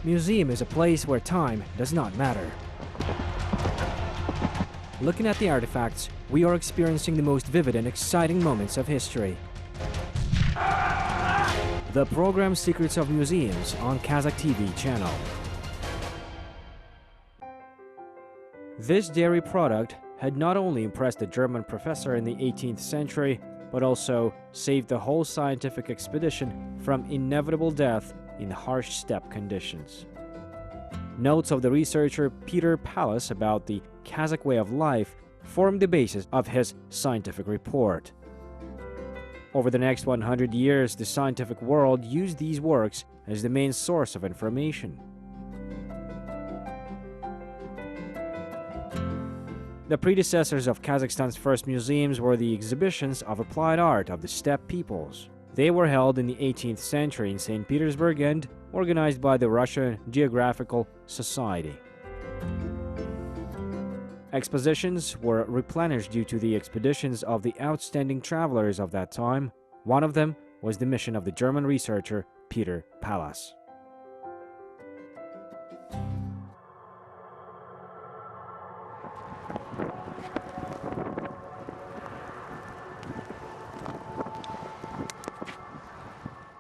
Museum is a place where time does not matter. Looking at the artifacts, we are experiencing the most vivid and exciting moments of history. The program Secrets of Museums on Kazakh TV channel. This dairy product had not only impressed a German professor in the 18th century, but also saved the whole scientific expedition from inevitable death in harsh steppe conditions. Notes of the researcher Peter Pallas about the Kazakh way of life formed the basis of his scientific report. Over the next 100 years, the scientific world used these works as the main source of information. The predecessors of Kazakhstan's first museums were the exhibitions of applied art of the steppe peoples. They were held in the 18th century in St. Petersburg and organized by the Russian Geographical Society. Expositions were replenished due to the expeditions of the outstanding travelers of that time. One of them was the mission of the German researcher Peter Pallas.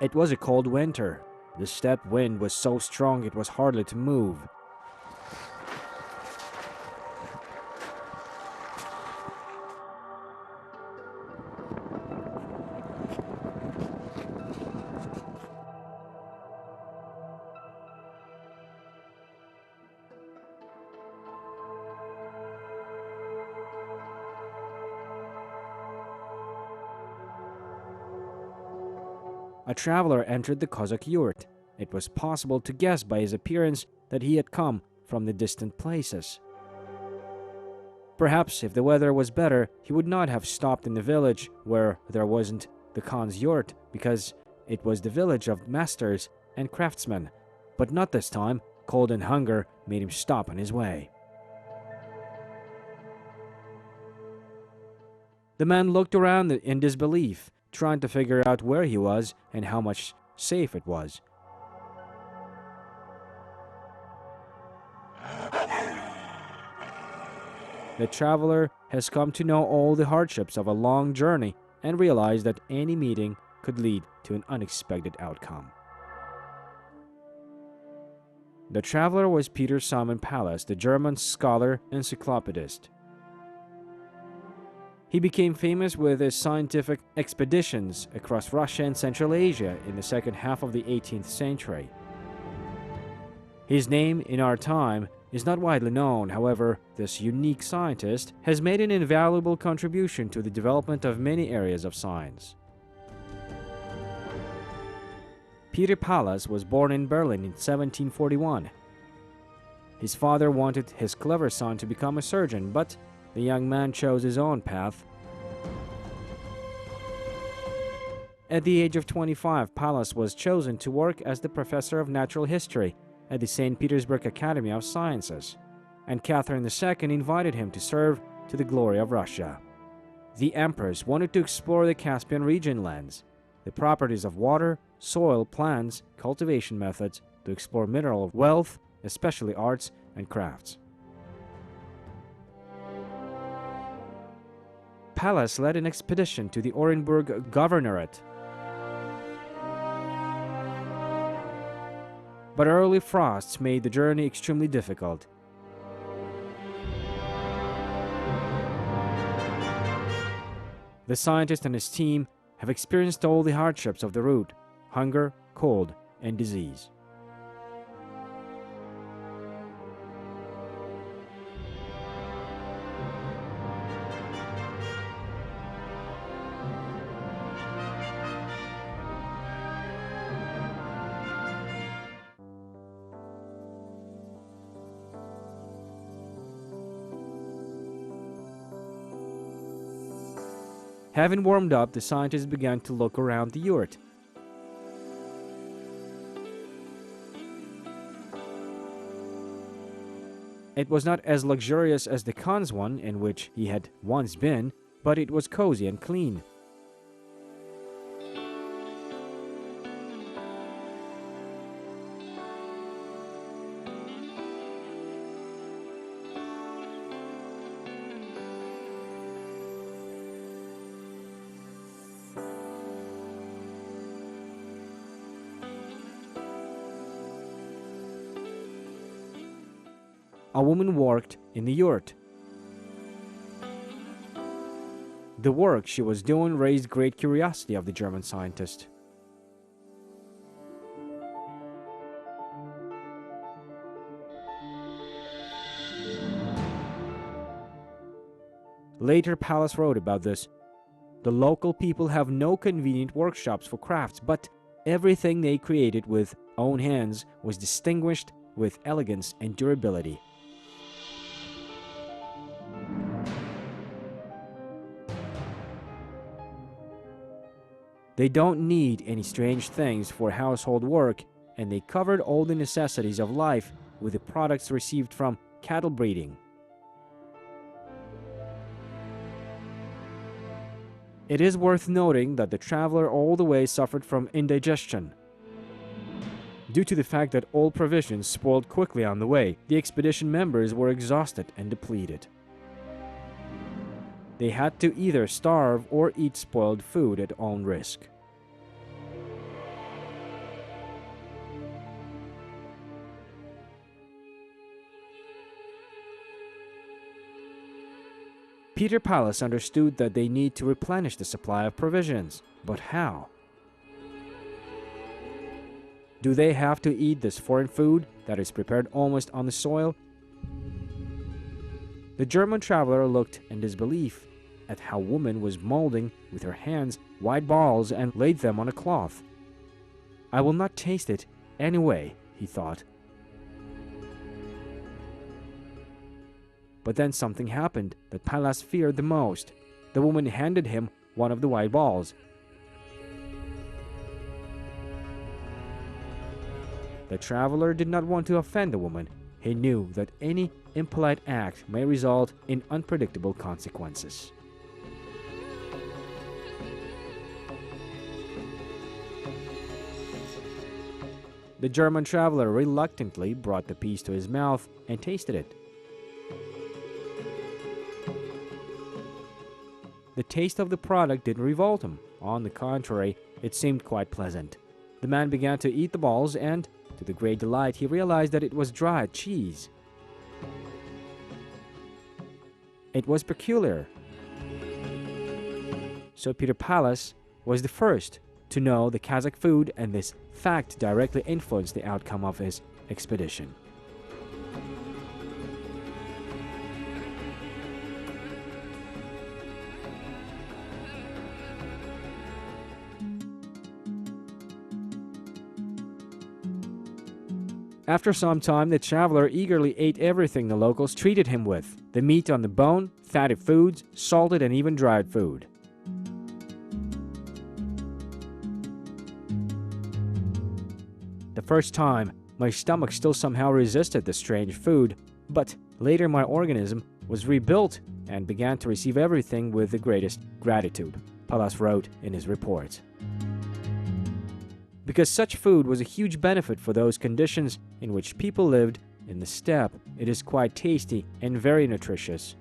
It was a cold winter. The steppe wind was so strong it was hardly to move. A traveler entered the Kazakh yurt. It was possible to guess by his appearance that he had come from the distant places. Perhaps if the weather was better, he would not have stopped in the village where there wasn't the Khan's yurt, because it was the village of masters and craftsmen. But not this time. Cold and hunger made him stop on his way. The man looked around in disbelief, trying to figure out where he was and how much safe it was. The traveler has come to know all the hardships of a long journey and realized that any meeting could lead to an unexpected outcome. The traveler was Peter Simon Pallas, the German scholar and encyclopedist. He became famous with his scientific expeditions across Russia and Central Asia in the second half of the 18th century. His name in our time is not widely known. However, this unique scientist has made an invaluable contribution to the development of many areas of science. Peter Pallas was born in Berlin in 1741. His father wanted his clever son to become a surgeon, but the young man chose his own path. At the age of 25, Pallas was chosen to work as the professor of natural history at the St. Petersburg Academy of Sciences, and Catherine II invited him to serve to the glory of Russia. The empress wanted to explore the Caspian region lands, the properties of water, soil, plants, cultivation methods, to explore mineral wealth, especially arts and crafts. Pallas led an expedition to the Orenburg Governorate, but early frosts made the journey extremely difficult. The scientist and his team have experienced all the hardships of the route: hunger, cold, and disease. Having warmed up, the scientists began to look around the yurt. It was not as luxurious as the Khan's one, in which he had once been, but it was cozy and clean. a woman worked in the yurt. The work she was doing raised great curiosity of the German scientist. Later, Pallas wrote about this. The local people have no convenient workshops for crafts, but everything they created with own hands was distinguished with elegance and durability. They don't need any strange things for household work, and they covered all the necessities of life with the products received from cattle breeding. It is worth noting that the traveler all the way suffered from indigestion. Due to the fact that all provisions spoiled quickly on the way, the expedition members were exhausted and depleted. They had to either starve or eat spoiled food at own risk. Peter Pallas understood that they need to replenish the supply of provisions, but how? Do they have to eat this foreign food that is prepared almost on the soil? The German traveler looked in disbelief at how a woman was molding with her hands white balls and laid them on a cloth. I will not taste it anyway, he thought. But then something happened that Pallas feared the most. The woman handed him one of the white balls. The traveler did not want to offend the woman. He knew that any impolite act may result in unpredictable consequences. The German traveler reluctantly brought the piece to his mouth and tasted it. The taste of the product didn't revolt him. On the contrary, it seemed quite pleasant. The man began to eat the balls and, to the great delight, he realized that it was dried cheese. It was peculiar. So Peter Pallas was the first to know the Kazakh food, and this fact directly influenced the outcome of his expedition. After some time, the traveler eagerly ate everything the locals treated him with: the meat on the bone, fatty foods, salted and even dried food. The first time, my stomach still somehow resisted the strange food, but later my organism was rebuilt and began to receive everything with the greatest gratitude, Pallas wrote in his report. Because such food was a huge benefit for those conditions in which people lived in the steppe, it is quite tasty and very nutritious.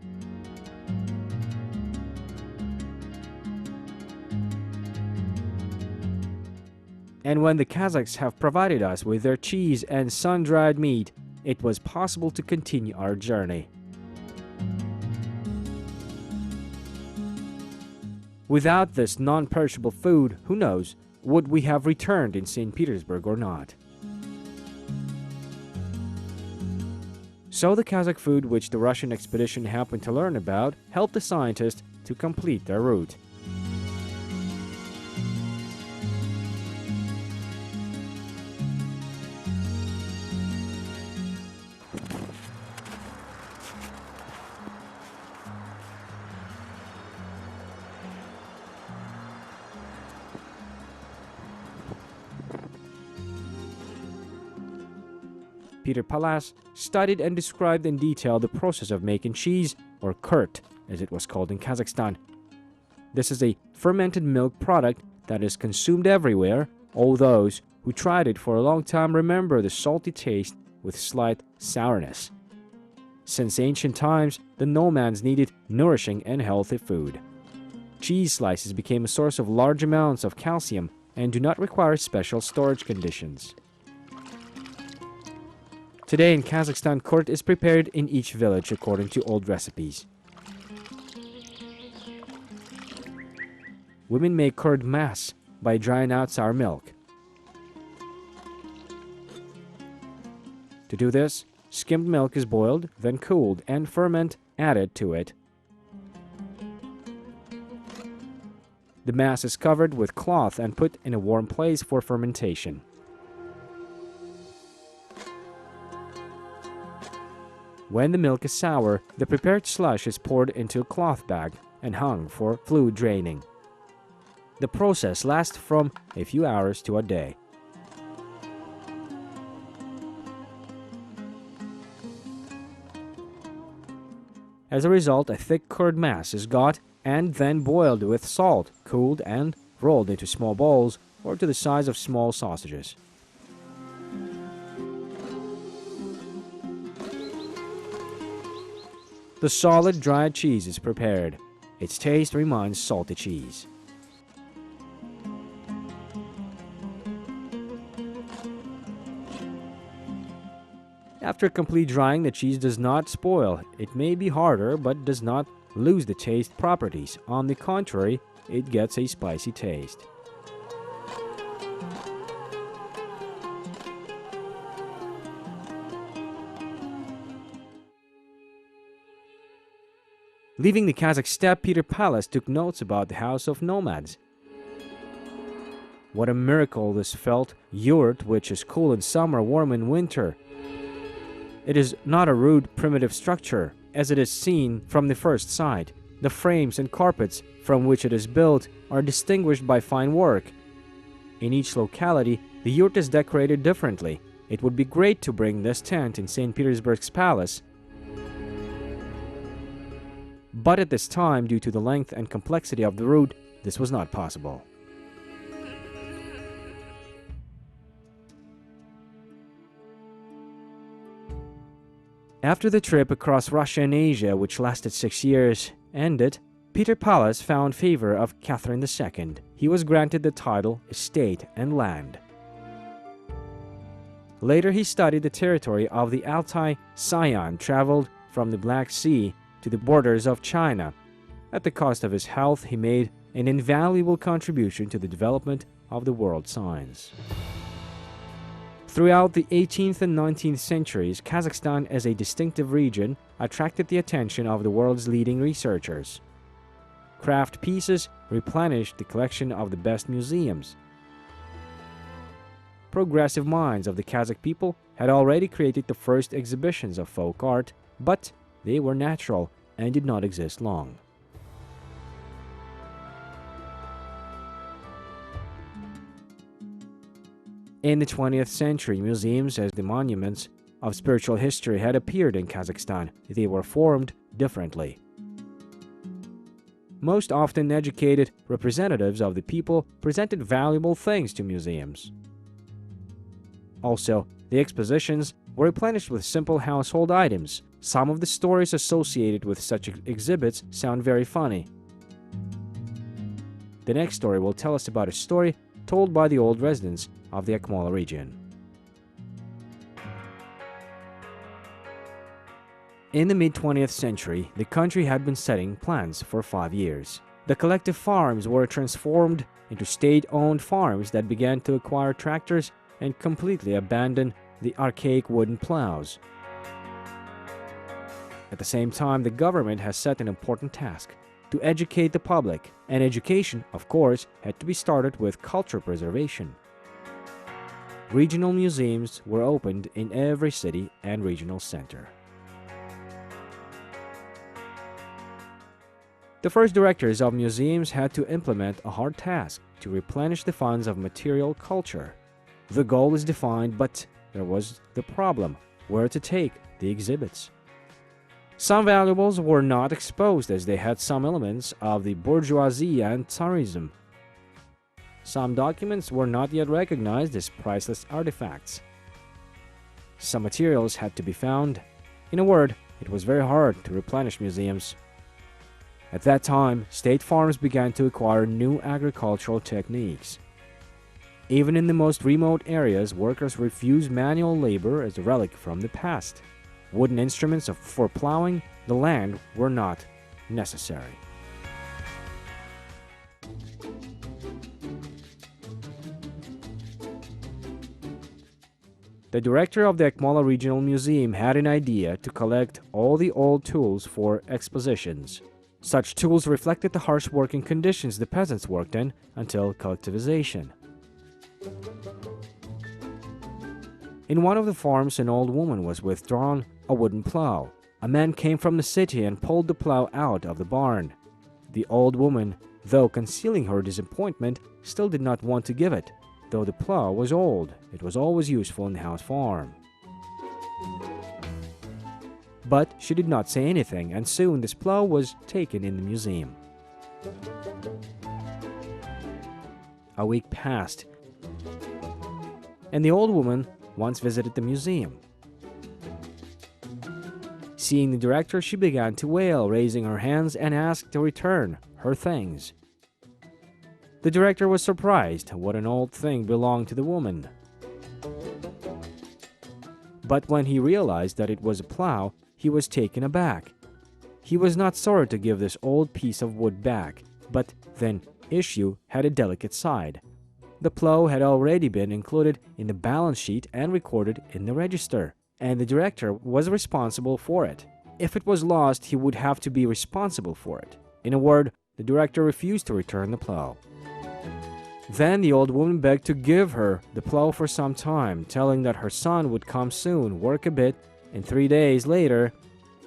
And when the Kazakhs have provided us with their cheese and sun-dried meat, it was possible to continue our journey. Without this non-perishable food, who knows, would we have returned in St. Petersburg or not? So the Kazakh food which the Russian expedition happened to learn about helped the scientists to complete their route. Peter Pallas studied and described in detail the process of making cheese, or kurt, as it was called in Kazakhstan. This is a fermented milk product that is consumed everywhere. All those who tried it for a long time remember the salty taste with slight sourness. Since ancient times, the nomads needed nourishing and healthy food. Cheese slices became a source of large amounts of calcium and do not require special storage conditions. Today in Kazakhstan, curd is prepared in each village according to old recipes. Women make curd mass by drying out sour milk. To do this, skimmed milk is boiled, then cooled, and ferment added to it. The mass is covered with cloth and put in a warm place for fermentation. When the milk is sour, the prepared slush is poured into a cloth bag and hung for fluid draining. The process lasts from a few hours to a day. As a result, a thick curd mass is got and then boiled with salt, cooled and rolled into small balls or to the size of small sausages. The solid dried cheese is prepared. Its taste reminds salty cheese. After complete drying, the cheese does not spoil. It may be harder, but does not lose the taste properties. On the contrary, it gets a spicy taste. Leaving the Kazakh steppe, Peter Pallas took notes about the house of nomads. What a miracle this felt yurt, which is cool in summer, warm in winter. It is not a rude, primitive structure, as it is seen from the first sight. The frames and carpets from which it is built are distinguished by fine work. In each locality, the yurt is decorated differently. It would be great to bring this tent in St. Petersburg's palace, but at this time, due to the length and complexity of the route, this was not possible. After the trip across Russia and Asia, which lasted 6 years, ended, Peter Pallas found favor of Catherine II. He was granted the title, estate, and land. Later he studied the territory of the Altai Scion, traveled from the Black Sea to the borders of China. At the cost of his health, he made an invaluable contribution to the development of the world science. Throughout the 18th and 19th centuries, Kazakhstan as a distinctive region attracted the attention of the world's leading researchers. Craft pieces replenished the collection of the best museums. Progressive minds of the Kazakh people had already created the first exhibitions of folk art, but they were natural and did not exist long. In the 20th century, museums as the monuments of spiritual history had appeared in Kazakhstan. They were formed differently. Most often educated representatives of the people presented valuable things to museums. Also, the expositions were replenished with simple household items. Some of the stories associated with such exhibits sound very funny. The next story will tell us about a story told by the old residents of the Akmola region. In the mid-20th century, the country had been setting plans for 5 years. The collective farms were transformed into state-owned farms that began to acquire tractors and completely abandon the archaic wooden plows. At the same time, the government has set an important task: to educate the public, and education, of course, had to be started with culture preservation. Regional museums were opened in every city and regional center. The first directors of museums had to implement a hard task to replenish the funds of material culture. The goal is defined, but there was the problem: where to take the exhibits. Some valuables were not exposed as they had some elements of the bourgeoisie and Tsarism. Some documents were not yet recognized as priceless artifacts. Some materials had to be found. In a word, it was very hard to replenish museums. At that time, state farms began to acquire new agricultural techniques. Even in the most remote areas, workers refused manual labor as a relic from the past. Wooden instruments for plowing the land were not necessary. The director of the Akmola Regional Museum had an idea to collect all the old tools for expositions. Such tools reflected the harsh working conditions the peasants worked in until collectivization. In one of the farms, an old woman was withdrawn a wooden plow. A man came from the city and pulled the plow out of the barn. The old woman, though concealing her disappointment, still did not want to give it. Though the plow was old, it was always useful in the house farm. But she did not say anything, and soon this plow was taken in the museum. A week passed, and the old woman once visited the museum. Seeing the director, she began to wail, raising her hands, and asked to return her things. The director was surprised what an old thing belonged to the woman. But when he realized that it was a plow, he was taken aback. He was not sorry to give this old piece of wood back, but then issue had a delicate side. The plow had already been included in the balance sheet and recorded in the register, and the director was responsible for it. If it was lost, he would have to be responsible for it. In a word, the director refused to return the plow. Then the old woman begged to give her the plow for some time, telling that her son would come soon, work a bit, and 3 days later,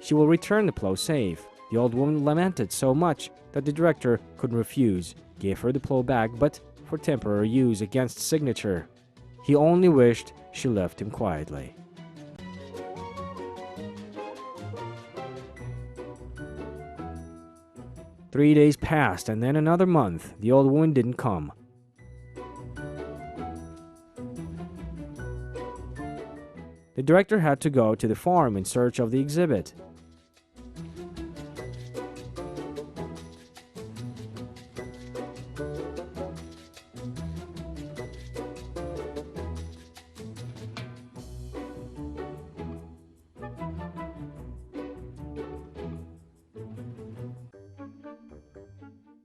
she will return the plow safe. The old woman lamented so much that the director couldn't refuse, gave her the plow back, but for temporary use against signature. He only wished she left him quietly. Three days passed, and then another month. The old woman didn't come. The director had to go to the farm in search of the exhibit.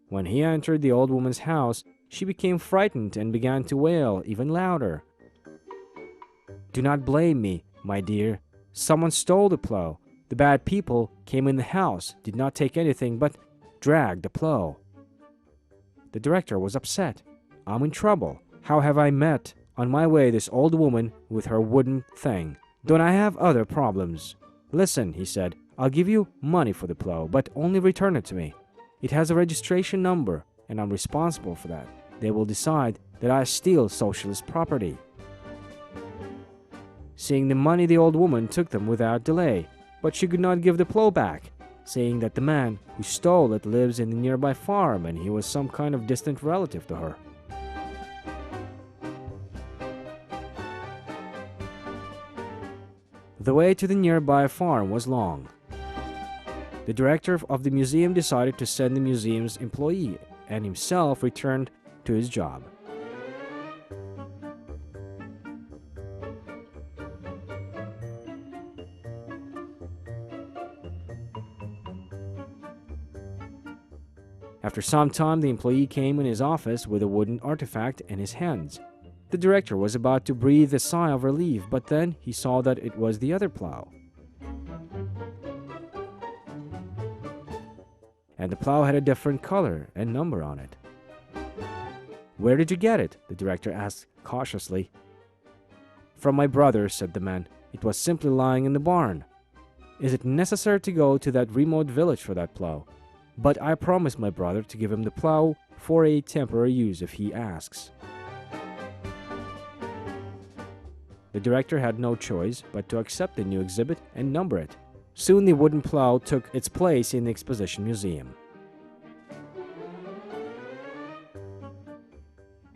When he entered the old woman's house, she became frightened and began to wail even louder. "Do not blame me, my dear. Someone stole the plow. The bad people came in the house, did not take anything, but dragged the plow." The director was upset. "I'm in trouble. How have I met on my way this old woman with her wooden thing? Don't I have other problems?" "Listen," he said, "I'll give you money for the plow, but only return it to me. It has a registration number, and I'm responsible for that. They will decide that I steal socialist property." Seeing the money, the old woman took them without delay, but she could not give the plow back, saying that the man who stole it lives in the nearby farm and he was some kind of distant relative to her. The way to the nearby farm was long. The director of the museum decided to send the museum's employee and himself returned to his job. After some time, the employee came in his office with a wooden artifact in his hands. The director was about to breathe a sigh of relief, but then he saw that it was the other plow. And the plow had a different color and number on it. "Where did you get it?" the director asked cautiously. "From my brother," said the man. "It was simply lying in the barn." "Is it necessary to go to that remote village for that plow?" "But I promised my brother to give him the plow for a temporary use if he asks." The director had no choice but to accept the new exhibit and number it. Soon the wooden plow took its place in the exposition museum.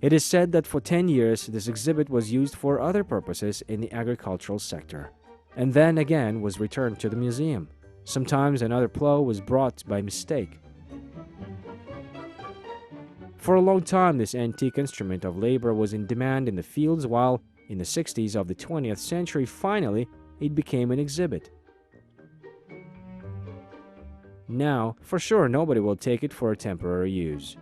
It is said that for 10 years this exhibit was used for other purposes in the agricultural sector, and then again was returned to the museum. Sometimes another plow was brought by mistake. For a long time, this antique instrument of labor was in demand in the fields, while in the 60s of the 20th century, finally, it became an exhibit. Now, for sure, nobody will take it for a temporary use.